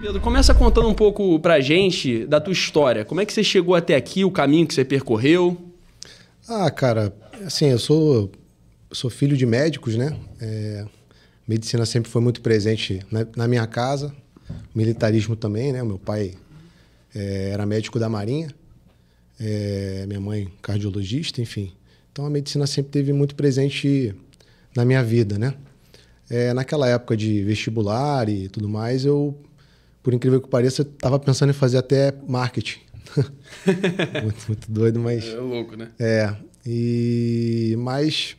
Pedro, começa contando um pouco pra gente da tua história. Como é que você chegou até aqui, o caminho que você percorreu? Ah, cara, assim, eu sou filho de médicos, né? Medicina sempre foi muito presente na minha casa, militarismo também, né? O meu pai era médico da Marinha, minha mãe cardiologista, enfim. Então a medicina sempre teve muito presente na minha vida, né? Naquela época de vestibular e tudo mais, eu, por incrível que pareça, estava pensando em fazer até marketing. muito doido, mas... É louco, né? Mas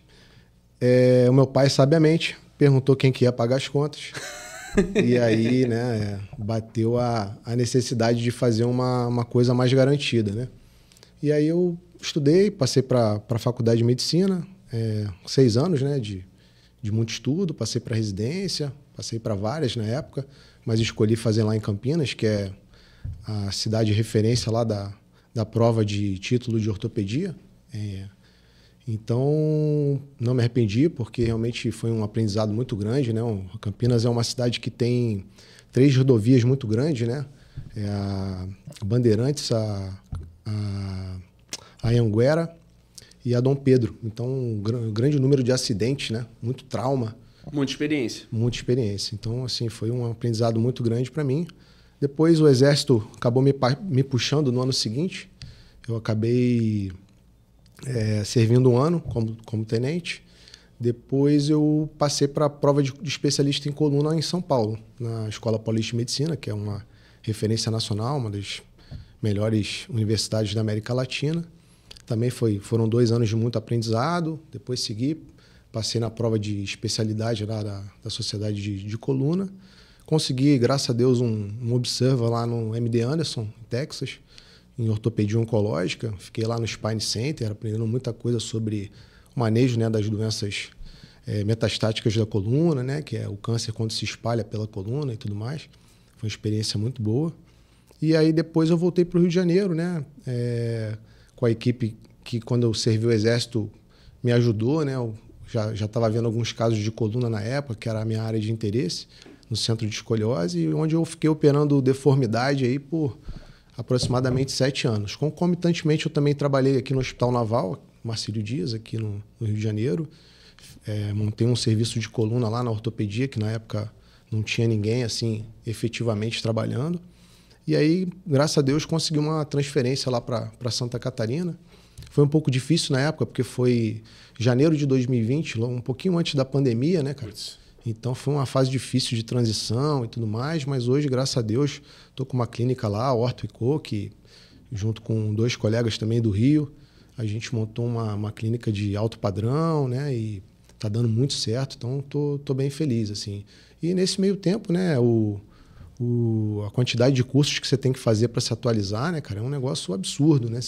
o meu pai, sabiamente, perguntou quem que ia pagar as contas. E aí, né, bateu a necessidade de fazer uma coisa mais garantida, né? E aí eu estudei, passei para a faculdade de medicina, 6 anos, né, de muito estudo, passei para residência, passei para várias na época, mas escolhi fazer lá em Campinas, que é a cidade de referência lá da prova de título de ortopedia. Então, não me arrependi, porque realmente foi um aprendizado muito grande, né? Campinas é uma cidade que tem 3 rodovias muito grandes, né? A Bandeirantes, a Anhanguera e a Dom Pedro. Então, um grande número de acidentes, né? Muito trauma. Muita experiência. Muita experiência. Então, assim, foi um aprendizado muito grande para mim. Depois, o Exército acabou me puxando no ano seguinte. Eu acabei servindo um ano como tenente. Depois, eu passei para a prova de especialista em coluna em São Paulo, na Escola Paulista de Medicina, que é uma referência nacional, uma das melhores universidades da América Latina. Também foram 2 anos de muito aprendizado. Depois segui, passei na prova de especialidade lá da Sociedade de Coluna. Consegui, graças a Deus, um observa lá no MD Anderson, em Texas, em ortopedia oncológica. Fiquei lá no Spine Center, aprendendo muita coisa sobre o manejo, né, das doenças metastáticas da coluna, né, que é o câncer quando se espalha pela coluna e tudo mais. Foi uma experiência muito boa. E aí depois eu voltei para o Rio de Janeiro, né, com a equipe que, quando eu servi o Exército, me ajudou, né? Eu já estava vendo alguns casos de coluna na época, que era a minha área de interesse, no centro de escoliose, onde eu fiquei operando deformidade aí por aproximadamente 7 anos. Concomitantemente, eu também trabalhei aqui no Hospital Naval, Marcílio Dias, aqui no Rio de Janeiro. Montei um serviço de coluna lá na ortopedia, que na época não tinha ninguém assim efetivamente trabalhando. E aí, graças a Deus, consegui uma transferência lá para Santa Catarina. Foi um pouco difícil na época, porque foi janeiro de 2020, um pouquinho antes da pandemia, né, cara? Então foi uma fase difícil de transição e tudo mais, mas hoje, graças a Deus, estou com uma clínica lá, Orto e Co, que junto com 2 colegas também do Rio, a gente montou uma clínica de alto padrão, né? E tá dando muito certo, então tô bem feliz, assim. E nesse meio tempo, né, a quantidade de cursos que você tem que fazer para se atualizar, né, cara, é um negócio absurdo, né?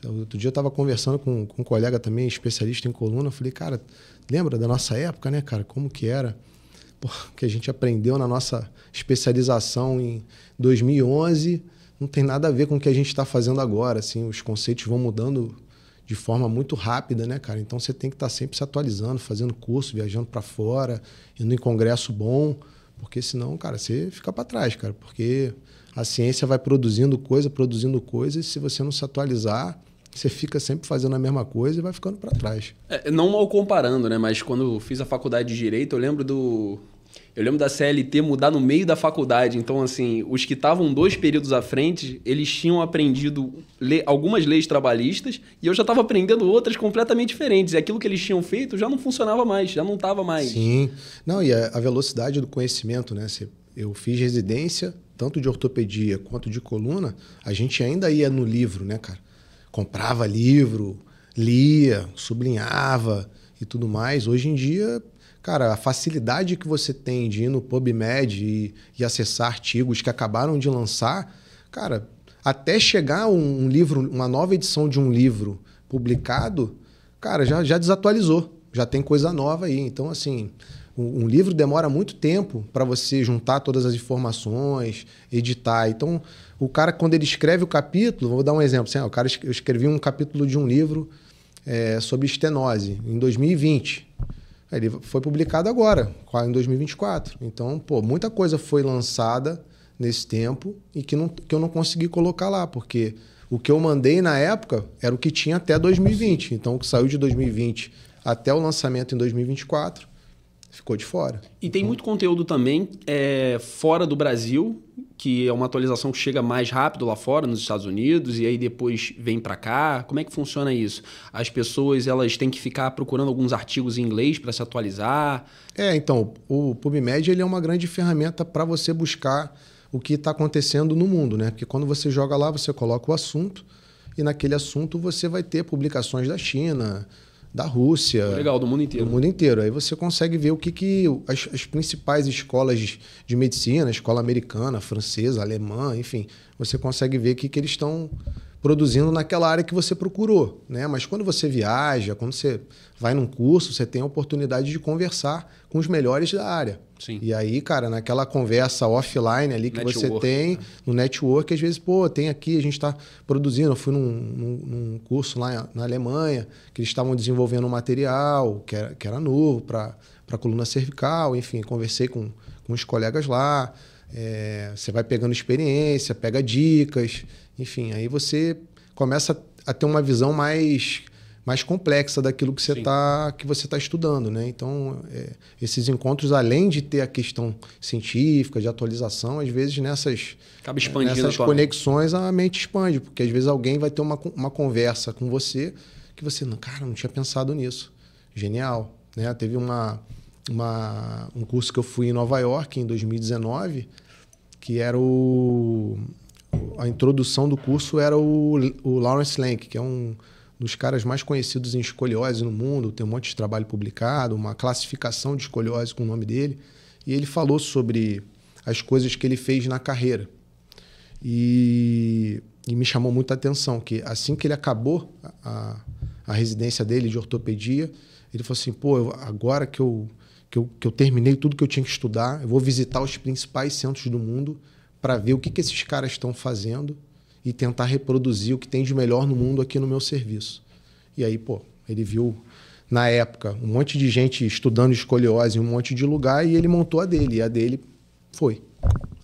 Outro dia eu estava conversando com um colega também, especialista em coluna, eu falei, cara, lembra da nossa época, né, cara? Como que era? Que a gente aprendeu na nossa especialização em 2011, não tem nada a ver com o que a gente está fazendo agora, assim, os conceitos vão mudando de forma muito rápida, né, cara? Então você tem que estar sempre se atualizando, fazendo curso, viajando para fora, indo em congresso bom, porque senão, cara, você fica para trás, cara, porque a ciência vai produzindo coisa, e se você não se atualizar, você fica sempre fazendo a mesma coisa e vai ficando para trás. Não mal comparando, né? Mas quando eu fiz a faculdade de Direito, eu lembro da CLT mudar no meio da faculdade. Então, assim, os que estavam 2 períodos à frente, eles tinham aprendido algumas leis trabalhistas e eu já estava aprendendo outras completamente diferentes. E aquilo que eles tinham feito já não funcionava mais, já não estava mais. Sim. Não, e a velocidade do conhecimento, né? Eu fiz residência, tanto de ortopedia quanto de coluna, a gente ainda ia no livro, né, cara? Comprava livro, lia, sublinhava e tudo mais. Hoje em dia, cara, a facilidade que você tem de ir no PubMed e acessar artigos que acabaram de lançar, cara, até chegar um livro, uma nova edição de um livro publicado, cara, já desatualizou, já tem coisa nova aí. Então, assim, um livro demora muito tempo para você juntar todas as informações, editar. Então, o cara, quando ele escreve o capítulo, vou dar um exemplo, assim, eu escrevi um capítulo de um livro sobre estenose em 2020. Ele foi publicado agora, em 2024. Então, pô, muita coisa foi lançada nesse tempo e que eu não consegui colocar lá, porque o que eu mandei na época era o que tinha até 2020. Então, o que saiu de 2020 até o lançamento em 2024 ficou de fora. E tem muito conteúdo também fora do Brasil, que é uma atualização que chega mais rápido lá fora, nos Estados Unidos, e aí depois vem para cá. Como é que funciona isso? As pessoas elas têm que ficar procurando alguns artigos em inglês para se atualizar? Então, o PubMed ele é uma grande ferramenta para você buscar o que está acontecendo no mundo, né? Porque quando você joga lá, você coloca o assunto, e naquele assunto você vai ter publicações da China, da Rússia. Legal, do mundo inteiro. Do mundo inteiro. Aí você consegue ver o que as principais escolas de medicina, escola americana, francesa, alemã, enfim, você consegue ver o que eles estão produzindo naquela área que você procurou, né? Mas quando você viaja, quando você vai num curso, você tem a oportunidade de conversar com os melhores da área. Sim. E aí, cara, naquela conversa offline ali que network, você tem, no network, às vezes, tem aqui, a gente está produzindo. Eu fui num curso lá na Alemanha, que eles estavam desenvolvendo um material que era novo para a coluna cervical, enfim, conversei com os colegas lá. Você vai pegando experiência, pega dicas, enfim, aí você começa a ter uma visão mais complexa daquilo que você está estudando, né? Então, esses encontros, além de ter a questão científica, de atualização, às vezes nessas conexões a mente expande, porque às vezes alguém vai ter uma conversa com você que você, cara, não tinha pensado nisso. Genial, né? Teve um curso que eu fui em Nova York em 2019, que era a introdução do curso era o Lawrence Lenk, que é um dos caras mais conhecidos em escoliose no mundo, tem um monte de trabalho publicado, uma classificação de escoliose com o nome dele, e ele falou sobre as coisas que ele fez na carreira. E me chamou muita atenção, que assim que ele acabou a residência dele de ortopedia, ele falou assim, agora que eu terminei tudo que eu tinha que estudar, eu vou visitar os principais centros do mundo para ver o que esses caras estão fazendo e tentar reproduzir o que tem de melhor no mundo aqui no meu serviço. E aí, ele viu, na época, um monte de gente estudando escoliose em um monte de lugar e ele montou a dele. E a dele foi.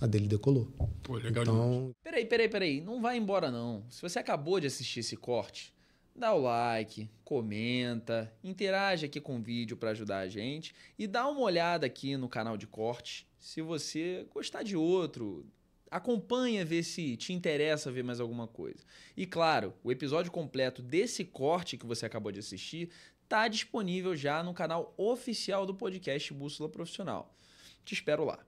A dele decolou. Pô, legal então... Peraí. Não vai embora, não. Se você acabou de assistir esse corte, dá o like, comenta, interage aqui com o vídeo para ajudar a gente e dá uma olhada aqui no canal de corte. Se você gostar de outro, acompanha, ver se te interessa ver mais alguma coisa. E claro, o episódio completo desse corte que você acabou de assistir está disponível já no canal oficial do podcast Bússola Profissional. Te espero lá.